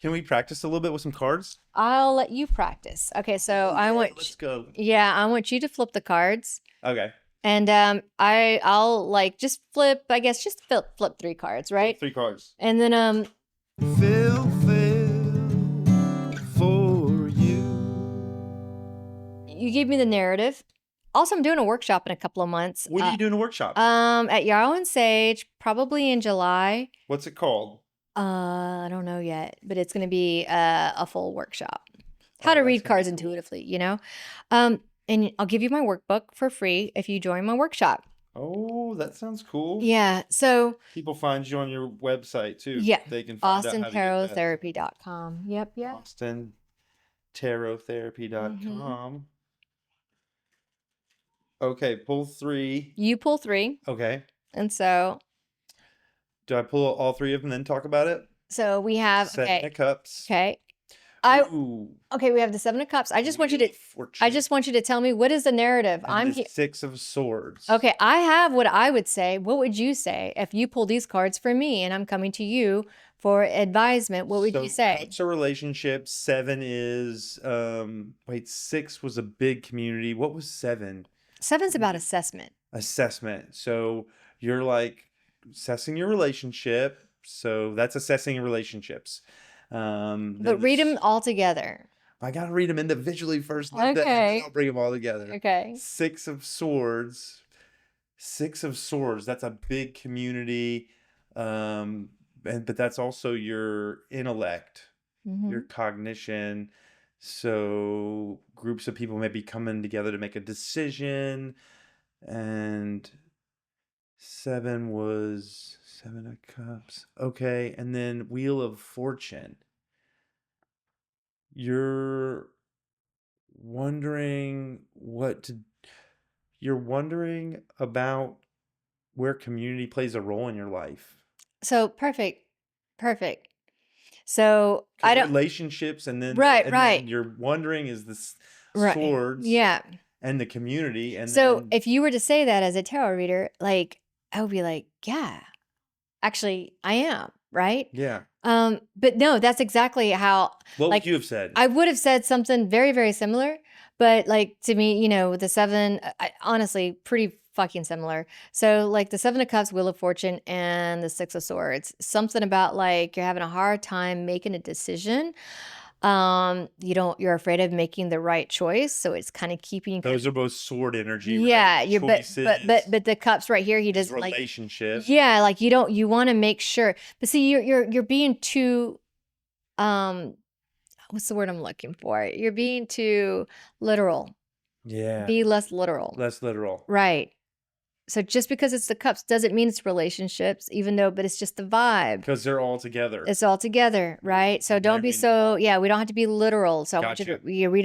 Can we practice a little bit with some cards? I'll let you practice. Okay, so Let's go. I want you to flip the cards. Okay. And I'll like just flip, I guess just flip 3 cards, right? 3 cards. And then Fill for you. you give me the narrative. Also, I'm doing a workshop in a couple of months. When are you doing a workshop? At Yara and Sage, probably in July. What's it called? I don't know yet, but it's going to be a full workshop. How to read cards intuitively, you know? And I'll give you my workbook for free if you join my workshop. Oh, that sounds cool. Yeah. So people find you on your website too. Yeah. They can find out how to get that. AustinTarotTherapy.com. Yep. AustinTarotTherapy.com. Okay, pull 3. You pull 3. Okay. And so do I pull all 3 of them and then talk about it? So we have 7 of Cups. Okay. Okay, we have the 7 of Cups. I just want you to tell me, what is the narrative? And I'm the 6 of Swords. Okay, I have what I would say. What would you say if you pull these cards for me and I'm coming to you for advisement? What would you say? Cups are relationships. 7 is 6 was a big community. What was 7? 7's about assessment. So you're like assessing your relationship. So that's assessing relationships. But read them all together. I gotta read them individually first. Okay. And then I'll bring them all together. Okay. 6 of Swords. 6 of Swords. That's a big community. But that's also your intellect, your cognition. So groups of people may be coming together to make a decision. And 7 was 7 of Cups. Okay. And then Wheel of Fortune. You're wondering about where community plays a role in your life. So perfect. So I don't relationships, and then right. You're wondering is this Right. Swords, Yeah, and the community, and so if you were to say that as a tarot reader, like I would be like, yeah, actually I am, right? Yeah. But no, that's exactly how. What would you have said? I would have said something very, very similar, but like to me, the 7, honestly, pretty fucking similar. So like the 7 of Cups, Wheel of Fortune, and the 6 of Swords, something about like you're having a hard time making a decision. You're afraid of making the right choice, so it's kind of keeping. Those are both sword energy. Yeah, right? but the cups right here, he doesn't like relationship. Yeah, like you want to make sure, but see, you're being too, what's the word I'm looking for? You're being too literal. Yeah. Be less literal. Less literal. Right. So just because it's the cups doesn't mean it's relationships, but it's just the vibe. Because they're all together. It's all together, right? So don't be we don't have to be literal. So gotcha. I want you to read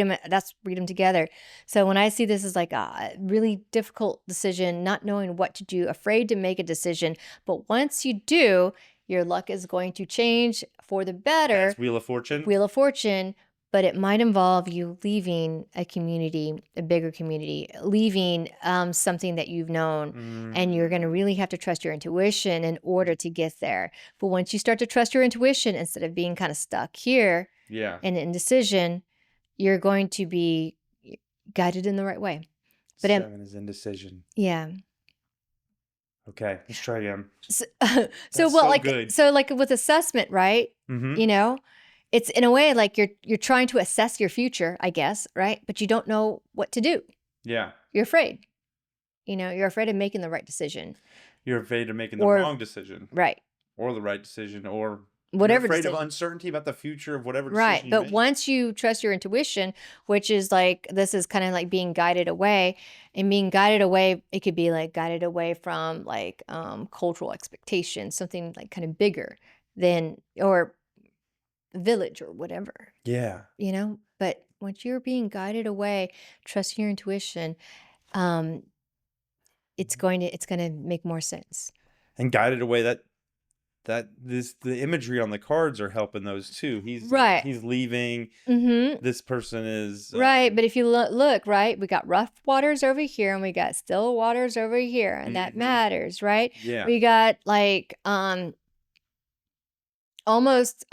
them together. So when I see this as like a really difficult decision, not knowing what to do, afraid to make a decision, but once you do, your luck is going to change for the better. That's Wheel of Fortune. Wheel of Fortune. But it might involve you leaving a community, a bigger community, leaving something that you've known, and you're going to really have to trust your intuition in order to get there. But once you start to trust your intuition, instead of being kind of stuck here in indecision, you're going to be guided in the right way. But 7 is indecision. Yeah. Okay, let's try again. So like with assessment, right? Mm-hmm. It's in a way like you're trying to assess your future, I guess, right? But you don't know what to do. Yeah. You're afraid. You're afraid of making the right decision. You're afraid of making the wrong decision. Right. Or the right decision, or whatever. You're afraid of uncertainty about the future of whatever decision right. But once you trust your intuition, which is like, this is kind of like being guided away, and being guided away, it could be like guided away from like cultural expectations, something like kind of bigger than, or village or whatever. Yeah. But once you're being guided away, trust your intuition, it's going to make more sense. And guided away, the imagery on the cards are helping those too. He's leaving. Mm-hmm. This person is right. But if you look, right, we got rough waters over here and we got still waters over here, and that matters, right? Yeah. We got like almost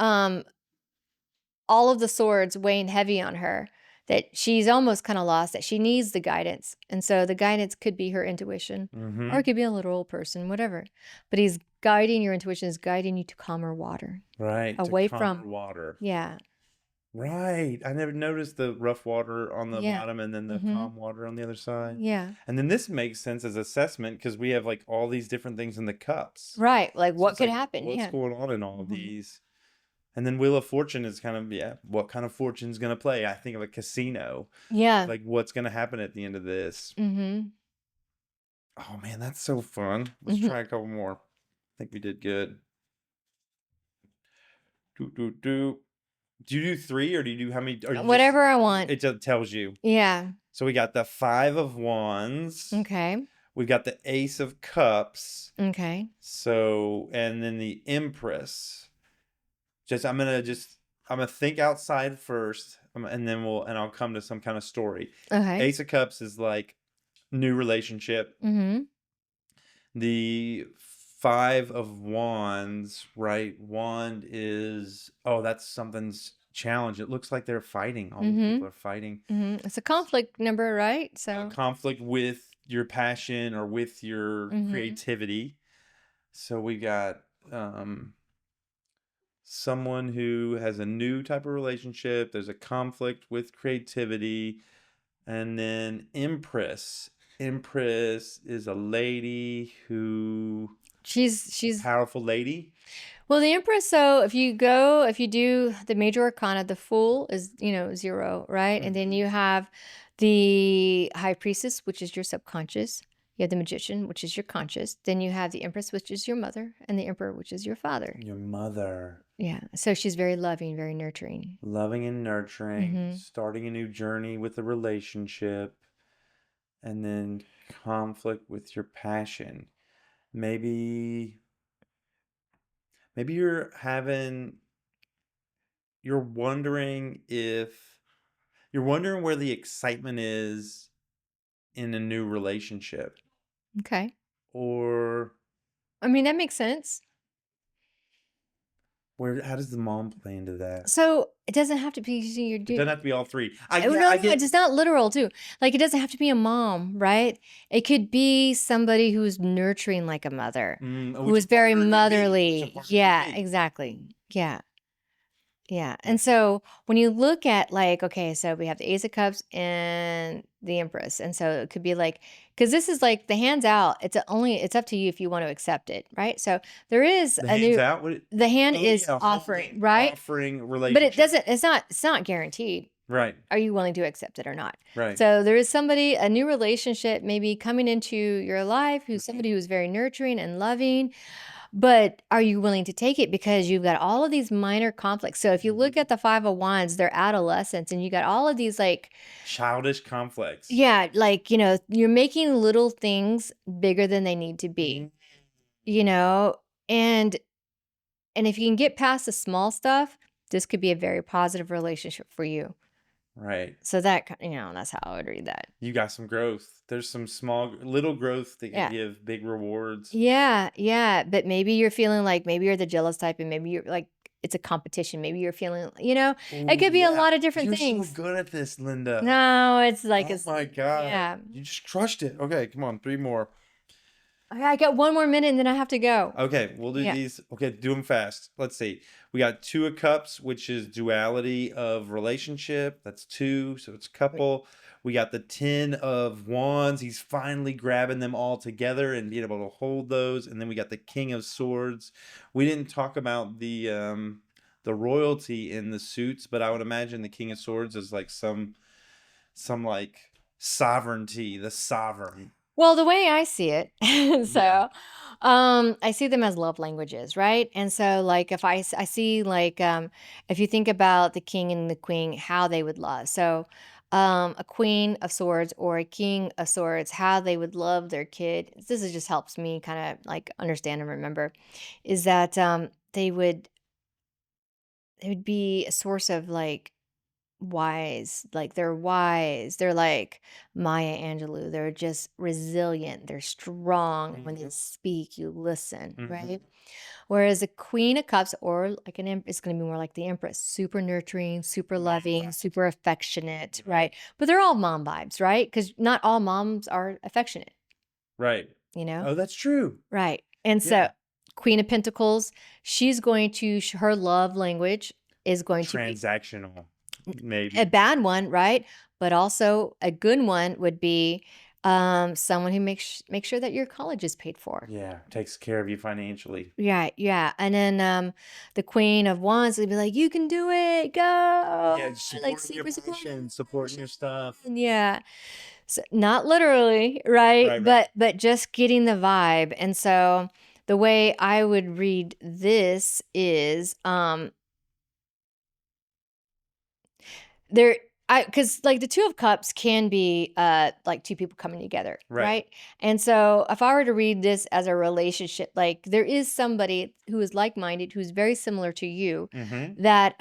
all of the swords weighing heavy on her, that she's almost kind of lost, that she needs the guidance. And so the guidance could be her intuition, or it could be a literal person, whatever. But he's guiding, your intuition is guiding you to calmer water. Right. Away to calmer from water. Yeah. Right. I never noticed the rough water on the Yeah. bottom and then the calm water on the other side. Yeah. And then this makes sense as assessment because we have like all these different things in the cups. Right. Like So what it's could like, happen? what's Yeah. going on in all of these? And then Wheel of Fortune is kind of, what kind of fortune's going to play? I think of a casino. Yeah. Like, what's going to happen at the end of this? Mm-hmm. Oh, man, that's so fun. Let's try a couple more. I think we did good. Do you do 3 or do you do how many? Or you Whatever I want. It just tells you. Yeah. So we got the 5 of Wands. Okay. We got the Ace of Cups. Okay. So, and then the Empress. I'm gonna think outside first, and then I'll come to some kind of story. Okay. Ace of Cups is like new relationship. Mm-hmm. The 5 of Wands, right? Wand is, that's something's challenge. It looks like they're fighting. All these people are fighting. Mm-hmm. It's a conflict number, right? So conflict with your passion or with your creativity. So we got someone who has a new type of relationship. There's a conflict with creativity. And then Empress. Empress is a lady who... she's a powerful lady. Well, the Empress, so if you do the major arcana, the Fool is, 0, right? And then you have the High Priestess, which is your subconscious. You have the Magician, which is your conscious. Then you have the Empress, which is your mother, and the Emperor, which is your father. Your mother. Yeah. So she's very loving, very nurturing. Loving and nurturing, starting a new journey with a relationship, and then conflict with your passion. Maybe you're wondering where the excitement is in a new relationship. Okay. Or... I mean, that makes sense. How does the mom play into that? So it doesn't have to be It doesn't have to be all 3. It's not literal too. Like, it doesn't have to be a mom, right? It could be somebody who's nurturing like a mother, who is very motherly. Yeah, exactly. Yeah. Yeah. And so when you look at like, okay, so we have the Ace of Cups and the Empress. And so it could be like, because this is like the hands out, it's up to you if you want to accept it, right? So there is the hands out? The hand is offering, right? Offering relationship. But it's not guaranteed. Right. Are you willing to accept it or not? Right. So there is a new relationship maybe coming into your life, who's somebody who's very nurturing and loving. But are you willing to take it? Because you've got all of these minor conflicts. So if you look at the 5 of Wands, they're adolescents, and you got all of these like childish conflicts. Yeah, like, you're making little things bigger than they need to be. And if you can get past the small stuff, this could be a very positive relationship for you. Right. So that, that's how I would read that. You got some growth. There's some little growth that can give big rewards. Yeah, yeah. But maybe you're feeling like, maybe you're the jealous type, and maybe you're like, it's a competition. Maybe you're feeling, it could be a lot of different things. You're so good at this, Linda. No, it's like, oh my God. Yeah. You just crushed it. Okay, come on, 3 more. Okay, I got 1 more minute and then I have to go. Okay, we'll do these. Okay, do them fast. Let's see. We got 2 of Cups, which is duality of relationship. That's 2, so it's couple. We got the 10 of Wands. He's finally grabbing them all together and being able to hold those. And then we got the King of Swords. We didn't talk about the royalty in the suits, but I would imagine the King of Swords is like some like sovereignty, the sovereign. Well, the way I see it, I see them as love languages, right? And so, like, if I see, like, if you think about the king and the queen, how they would love. So, a queen of swords or a king of swords, how they would love their kid. Just helps me kind of like understand and remember, is that they would be a source of like wise. Like they're wise. They're like Maya Angelou. They're just resilient. They're strong. When they speak, you listen, right? Whereas a Queen of Cups or like it's going to be more like the Empress, super nurturing, super loving, super affectionate, right? But they're all mom vibes, right? Because not all moms are affectionate, Right. you know? Oh, that's true. Right. And so Yeah. Queen of Pentacles, she's going to, her love language is going to be Transactional, maybe. a bad one, right? But also a good one would be someone who makes sure that your college is paid for. Yeah, takes care of you financially. Yeah, yeah. And then the Queen of Wands would be like, you can do it, go. Yeah, Like supporting your passion, supporting your stuff. Yeah. So not literally, right? Right. But just getting the vibe. And so the way I would read this is there because like the Two of Cups can be like two people coming together, right? And so if I were to read this as a relationship, like there is somebody who is like-minded, who's very similar to you, that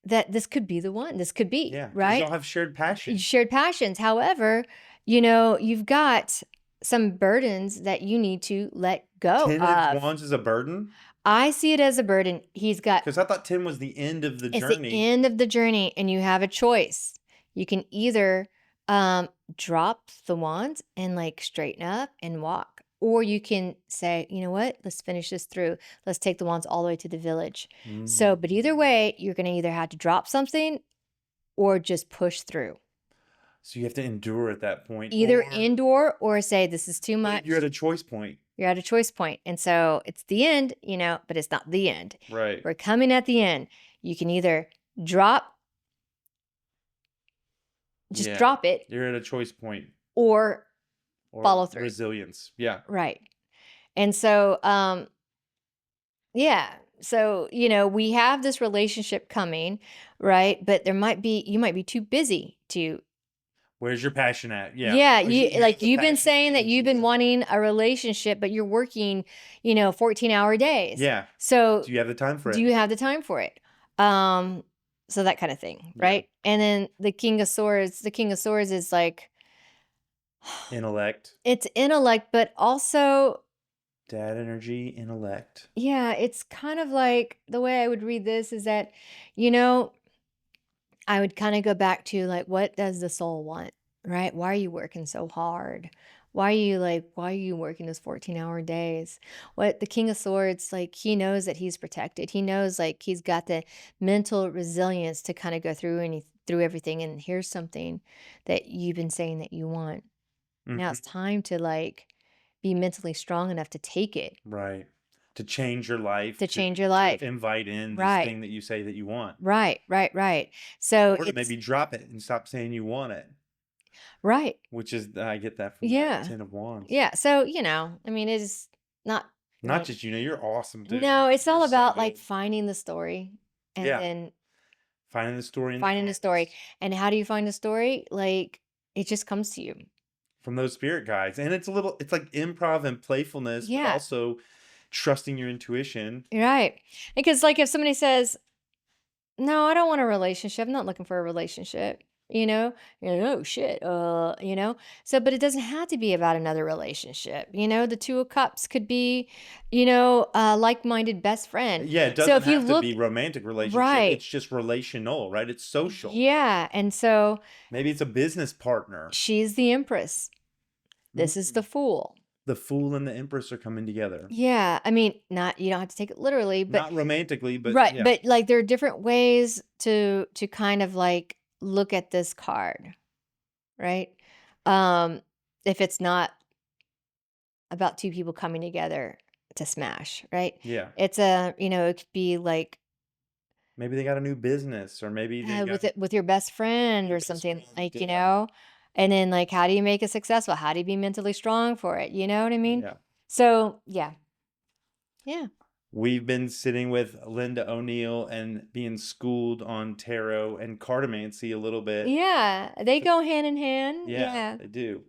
that this could be the one. This could be, Yeah, right? y'all have shared passions. Shared passions. However, you know, you've got some burdens that you need to let go 10 of. of Wands is a burden? I see it as a burden. He's got, Because I thought 10 was the end of the it's journey. the end of the journey, and you have a choice. You can either drop the wands and like straighten up and walk, or you can say, you know what, let's finish this through. Let's take the wands all the way to the village. So, but either way, you're going to either have to drop something or just push through. So you have to endure at that point. Either endure or say, this is too much. You're at a choice point. You're at a choice point. And so it's the end, you know, but it's not the end. Right. We're coming at the end. You can either drop, drop it. You're at a choice point. Or follow through. Resilience. Yeah. Right. And so, yeah. So, you know, we have this relationship coming, right? But you might be too busy to. Where's your passion at? Yeah. Yeah, you've been saying that you've been wanting a relationship, but you're working, you know, 14-hour days. Yeah. So do you have the time for it? Do you have the time for it? So that kind of thing, right? And then the King of Swords is like intellect. It's intellect, but also dad energy, intellect. Yeah, it's kind of like the way I would read this is that, you know, I would kind of go back to like, what does the soul want, right? Why are you working so hard? Why are you working those 14-hour days? What the King of Swords, like, he knows that he's protected. He knows like he's got the mental resilience to kind of go through through everything. And here's something that you've been saying that you want. Now it's time to like be mentally strong enough to take it. Right. To change your life. To change your life. To invite in this thing that you say that you want. Right. So or to maybe drop it and stop saying you want it. Right. Which is, I get that from the 10 of Wands. Yeah. So, you know, I mean, it is not. Not just, you know, you're awesome, dude. No, it's all about like finding the story and then finding the story. And how do you find the story? Like, it just comes to you. From those spirit guides. And it's like improv and playfulness, but also trusting your intuition. Right. Because like if somebody says, no, I don't want a relationship. I'm not looking for a relationship. You know, oh shit, you know, so, but it doesn't have to be about another relationship. You know, the Two of Cups could be, you know, like-minded best friend. Yeah, it doesn't have to be romantic relationship. Right. It's just relational, right? It's social. Yeah. And so maybe it's a business partner. She's the Empress. This is the Fool. The Fool and the Empress are coming together. Yeah. I mean, you don't have to take it literally, but not romantically, but right. Yeah. But like there are different ways to kind of like look at this card, right? If it's not about two people coming together to smash, right? Yeah. It's you know, it could be like maybe they got a new business, or maybe they with your best friend or something, like, you know, and then like, how do you make it successful? How do you be mentally strong for it? You know what I mean? Yeah. So yeah. We've been sitting with Linda O'Neill and being schooled on tarot and cartomancy a little bit. Yeah, they go hand in hand. Yeah. They do.